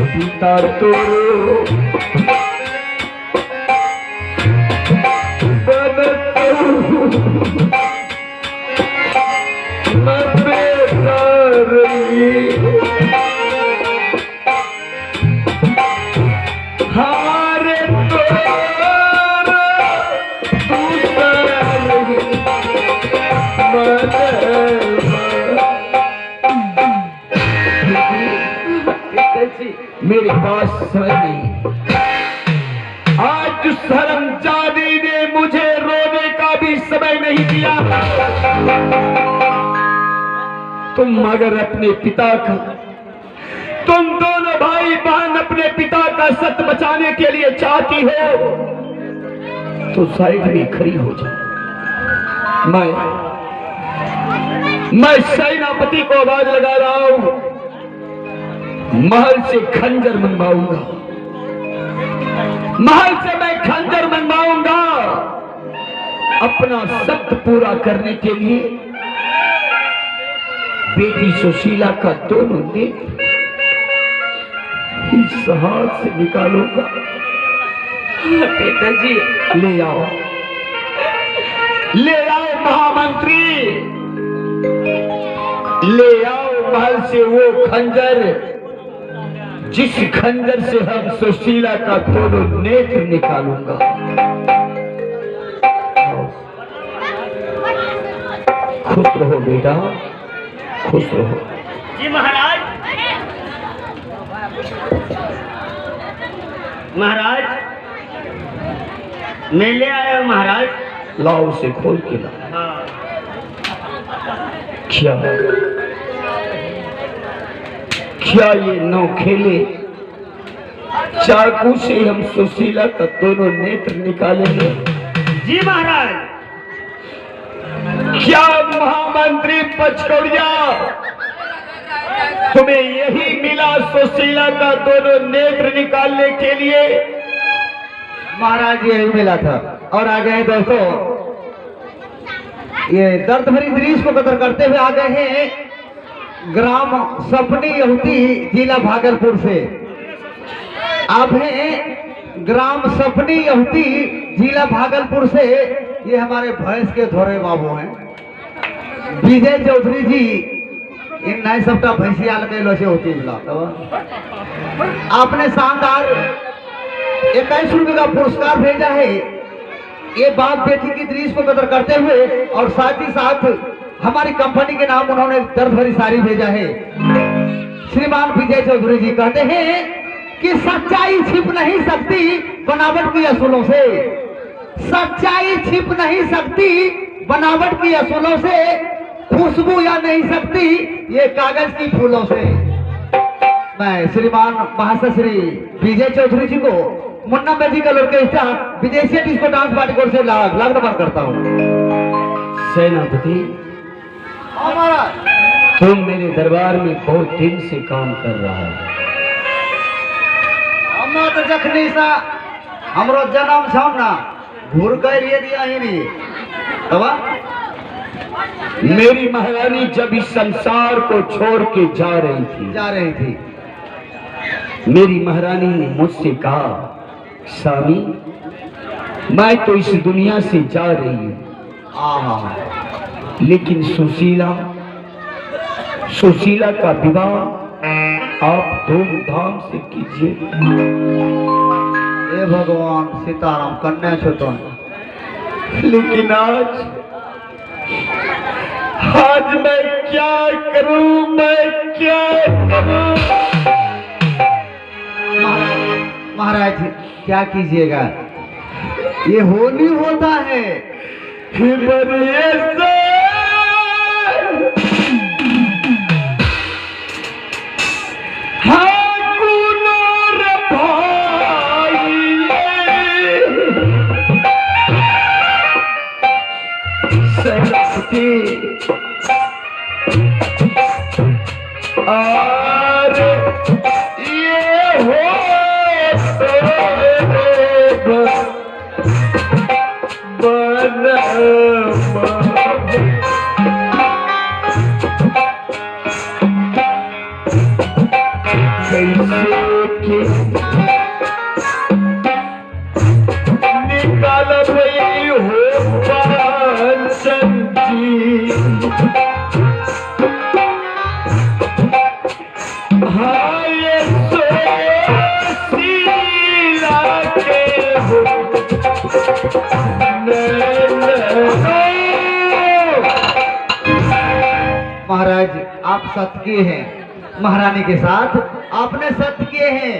पिता तो मेरे पास समय नहीं। आज उस हरामजादी ने मुझे रोने का भी समय नहीं दिया। तुम मगर अपने पिता का, तुम दोनों भाई बहन अपने पिता का सत बचाने के लिए चाहती हो तो साइड में खड़ी हो जाओ। मैं सेनापति को आवाज लगा रहा हूं, महल से खंजर मंगवाऊंगा, महल से मैं खंजर मंगवाऊंगा अपना सत्य पूरा करने के लिए। बेटी सुशीला का दोनों नेत्र इस हाथ से निकालूंगा। पिताजी ले आओ, ले आओ महामंत्री, ले आओ महल से वो खंजर जिस खंजर से हम सुशीला का दोनों नेत्र निकालूंगा। खुश रहो बेटा, खुश रहो। जी महाराज, महाराज मैं ले आया हूं महाराज। लाओ उसे खोल के ला। हाँ। क्या ये नौखेले चाकू से हम सुशीला का दोनों नेत्र निकालेंगे? जी महाराज। क्या महामंत्री पचकौड़िया, तुम्हें यही मिला सुशीला का दोनों नेत्र निकालने के लिए? महाराज यही मिला था। और आ गए दोस्तों, ये दर्द भरी दृश्य को कदर करते हुए आ गए हैं ग्राम सपनी यहूदी जिला भागलपुर से। आप हैं ग्राम सपनी यहूदी जिला भागलपुर से। ये हमारे भैंस के धोरे बाबू हैं विजय चौधरी जी। इन नए सबका भैंसिया लगे लोचे होती मिला। आपने शानदार 21 रुपये का पुरस्कार भेजा है। ये बाप बेटी की दृश्य को कदर करते हुए और साथ ही साथ हमारी कंपनी के नाम उन्होंने दर्द भरी साड़ी भेजा है। श्रीमान विजय चौधरी जी कहते हैं कि सच्चाई छिप नहीं सकती बनावट की असूलों से, सच्चाई छिप नहीं सकती बनावट की असूलों से, खुशबू या नहीं सकती ये कागज की फूलों से। मैं श्रीमान महाश्री विजय चौधरी जी को मुन्ना मैजिकल ऑर्केस्ट्रा विदेशी डिस्को डांस पार्टी से लाख नमन करता हूँ। सेनापति, हमारा तुम मेरे दरबार में बहुत दिन से काम कर रहा है। हम तो जखनी सा हमरो जन्म छौ ना घूर कर ये दिया ही नहीं तबा। मेरी महारानी जब इस संसार को छोड़ के जा रही थी, मेरी महारानी ने मुझसे कहा, स्वामी मैं तो इस दुनिया से जा रही हूँ, लेकिन सुशीला का विवाह आप धूमधाम से कीजिए। हे भगवान सीताराम कन्या छोटो। लेकिन आज मैं क्या करूं, मैं क्या करूं? महाराज क्या कीजिएगा, ये होली होता है। और ये हो कैसे के निकाल रही हो पाचन जी। हाँ ये सोशीला के हो महाराज आप सत्य किए हैं, महारानी के साथ आपने सत्य किए हैं,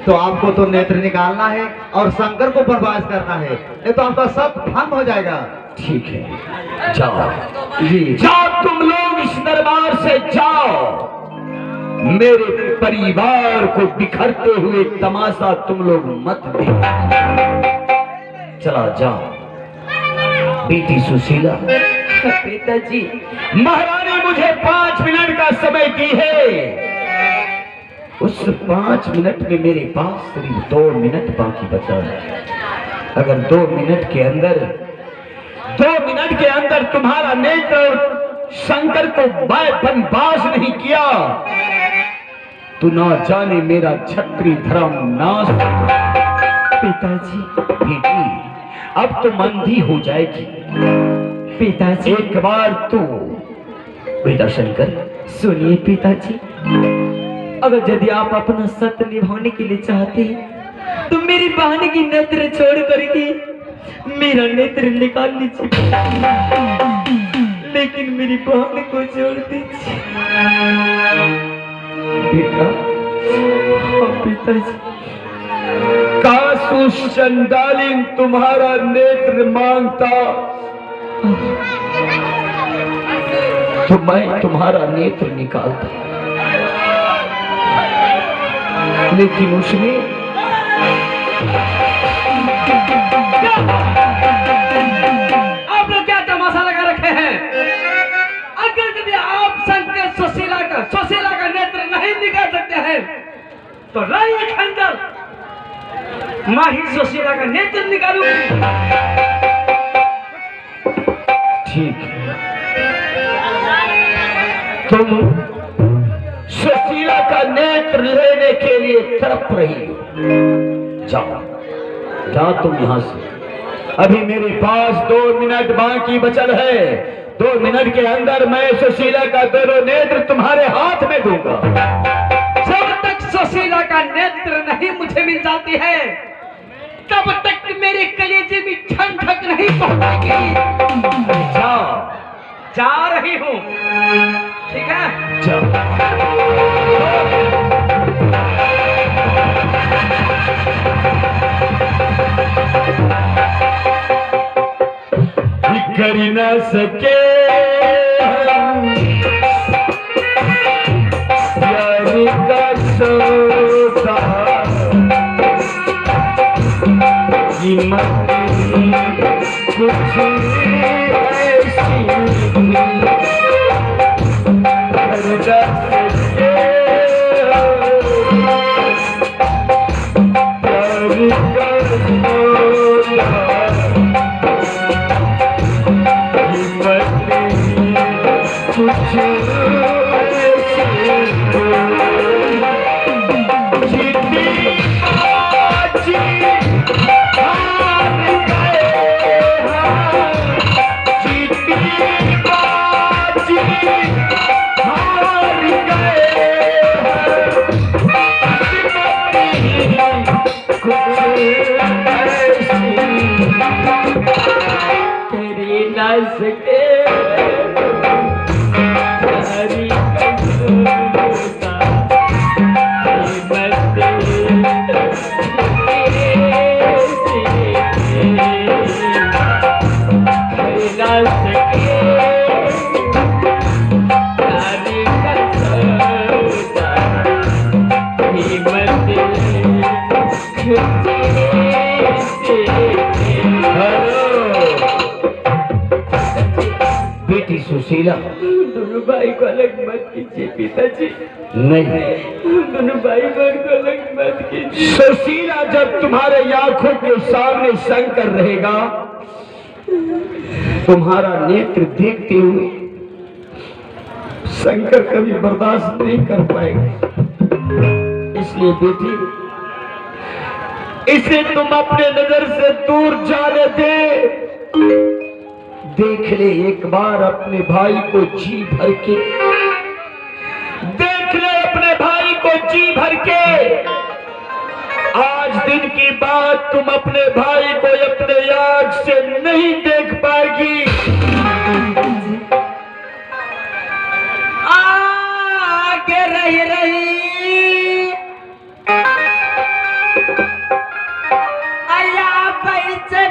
तो आपको तो नेत्र निकालना है और शंकर को बर्बाद करना है, नहीं तो आपका सत्य भंग हो जाएगा। ठीक है, जाओ जी, जाओ तुम लोग इस दरबार से जाओ। मेरे परिवार को बिखरते हुए तमाशा तुम लोग मत देखो। चला जाओ। बेटी सुशीला, पिताजी, महारानी मुझे 5 मिनट का समय दी है। उस 5 मिनट में मेरे पास सिर्फ 2 मिनट बाकी बचा है। अगर 2 मिनट के अंदर तुम्हारा नेत्र शंकर को बनवास नहीं किया तो ना जाने मेरा क्षत्रिय धर्म नाश। पिताजी, बेटी अब तो मंदी हो जाएगी। पिताजी, एक बार तू बेटा शंकर सुनिए पिताजी, अगर यदि आप अपना सत्य निभाने के लिए चाहते हैं तो मेरी बहन की नेत्र छोड़ करके मेरा नेत्र निकाल लीजिए, लेकिन मेरी बहन को छोड़ दीजिए। बेटा, हाँ पिताजी, काश उस चंडालिन तुम्हारा नेत्र मांगता तो मैं तुम्हारा नेत्र निकालता, लेकिन उसने आप लोग क्या तमाशा लगा रखे हैं? अगर यदि आप शंकर सुशीला का नेत्र नहीं निकाल सकते हैं तो रही खंडर मैं ही सुशीला का नेत्र निकालूंगी। ठीक है, तुम सुशीला का नेत्र लेने के लिए तड़प रही हो। जाओ जाओ तुम यहां से। अभी मेरे पास 2 मिनट बाकी बचल है। 2 मिनट के अंदर मैं सुशीला का दोनों नेत्र तुम्हारे हाथ में दूंगा। जब तक सुशीला का नेत्र नहीं मुझे मिल जाती है तब तक मेरे कलेजे में ठंडक नहीं पहुंचेगी। जाओ, जा रही हूँ, ठीक है? जाओ। कर न सके प्यार का सौदा, कीमत कुछ ऐसी कर न सके प्यार का सौदा, कुछ सके बेटी सुशीला, दोनों भाई को अलग मत कीजिए पिताजी। नहीं, दोनों भाई बहन को अलग मत कीजिए। सुशीला जब तुम्हारे आंखों के सामने शंकर रहेगा, तुम्हारा नेत्र देखते हुए शंकर कभी बर्दाश्त नहीं कर पाएगा। इसलिए बेटी, इसे तुम अपने नजर से दूर जाने दे। देख ले एक बार अपने भाई को जी भर के, देख ले अपने भाई को जी भर के। आज दिन की बात तुम अपने भाई को अपने आंख से नहीं देख पाएगी। आगे रही रही आया पैसे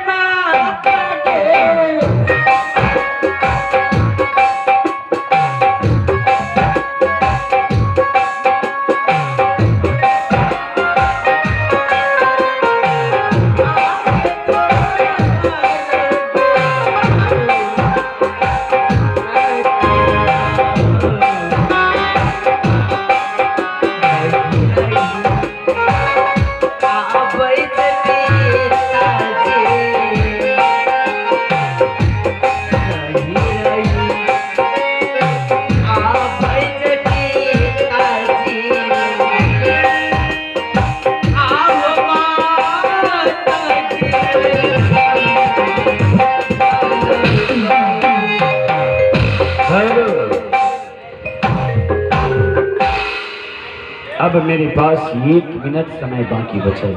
अब मेरे पास 1 मिनट समय बाकी बचा है।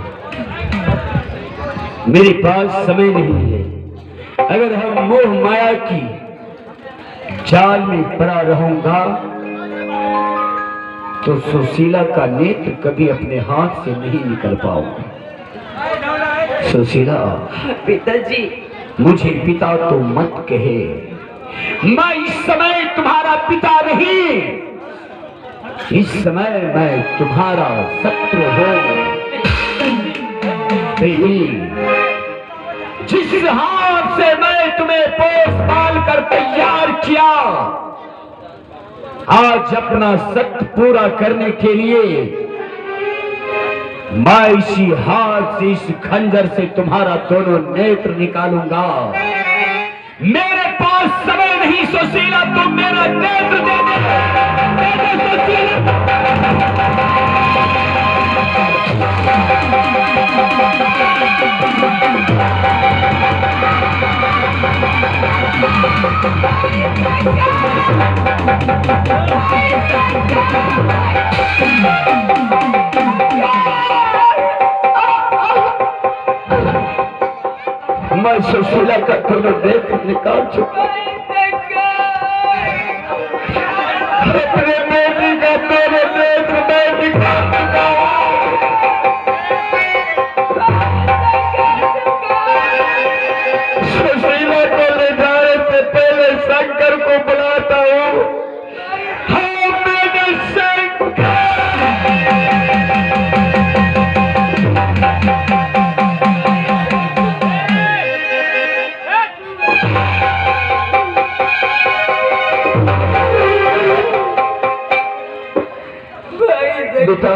मेरे पास समय नहीं है। अगर हम मोह माया की जाल में पड़ा रहूंगा तो सुशीला का नेत्र कभी अपने हाथ से नहीं निकल पाऊंगा। सुशीला, पिताजी, मुझे पिता तो मत कहे। मैं इस समय तुम्हारा पिता नहीं, इस समय मैं तुम्हारा शत्रु हूं। बेटी, जिस हाथ से मैं तुम्हें पोस पाल कर तैयार किया, आज अपना सत्य पूरा करने के लिए मैं इसी हाथ से, इस खंजर से तुम्हारा दोनों नेत्र निकालूंगा। मेरे पास समय नहीं सुशीला, तुम मेरा नेत्र दे दे सुशीला। मैं सुशीला का दोनों नेत्र निकाल चुका। अपने बेटी का दोनों नेत्र मैं निकाल चुका। सुशीला को ले जाने से पहले शंकर को बुलाता हूँ। हाँ मेरे शंकर। बेटा,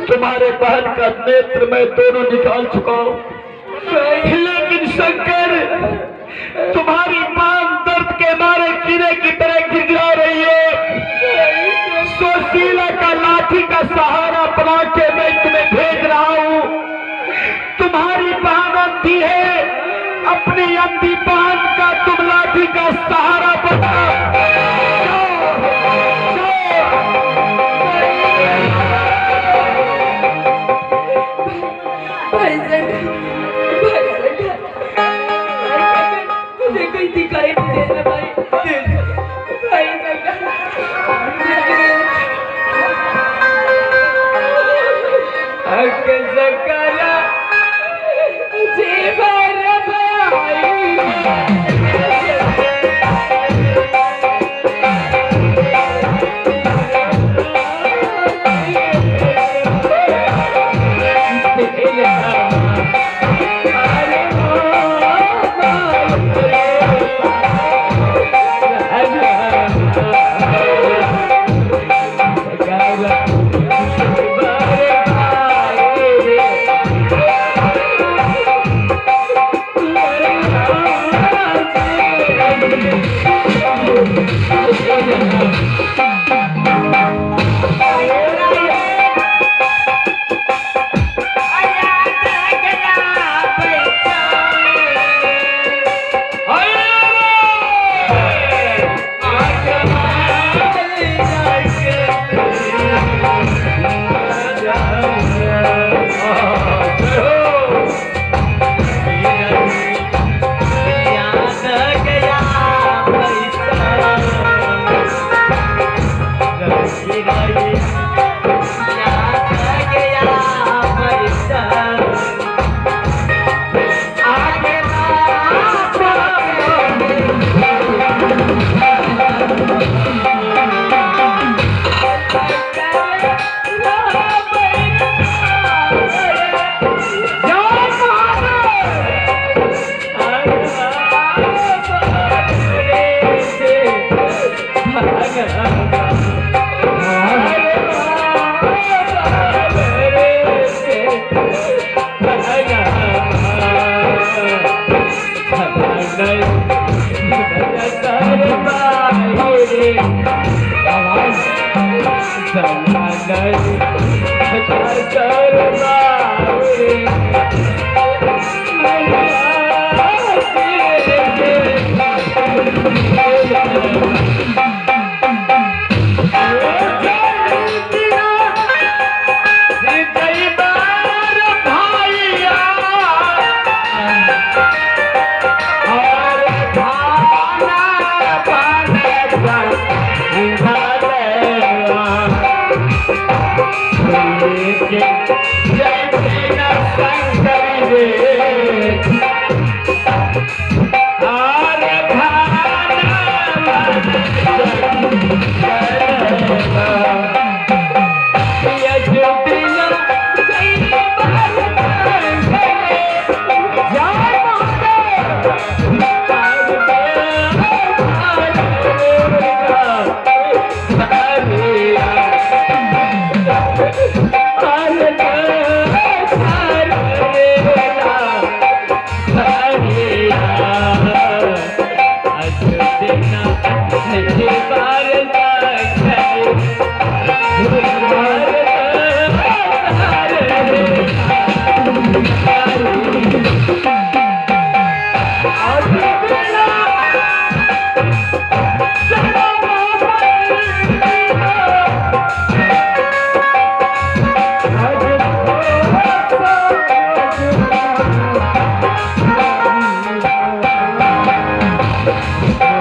तुम्हारे बहन का नेत्र मैं दोनों निकाल चुका हूं, लेकिन शंकर, तुम्हारी बांह दर्द के मारे कीड़े की तरह गिरा रही है। सुशीला का लाठी का सहारा बना के मैं तुम्हें भेज रहा हूं। तुम्हारी बहन अंधी है, अपनी अंधी बहन का तुम लाठी का सहारा बना। मुझे कोई दिखाई नहीं दे रहा भाई। भाई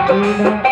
Thank you.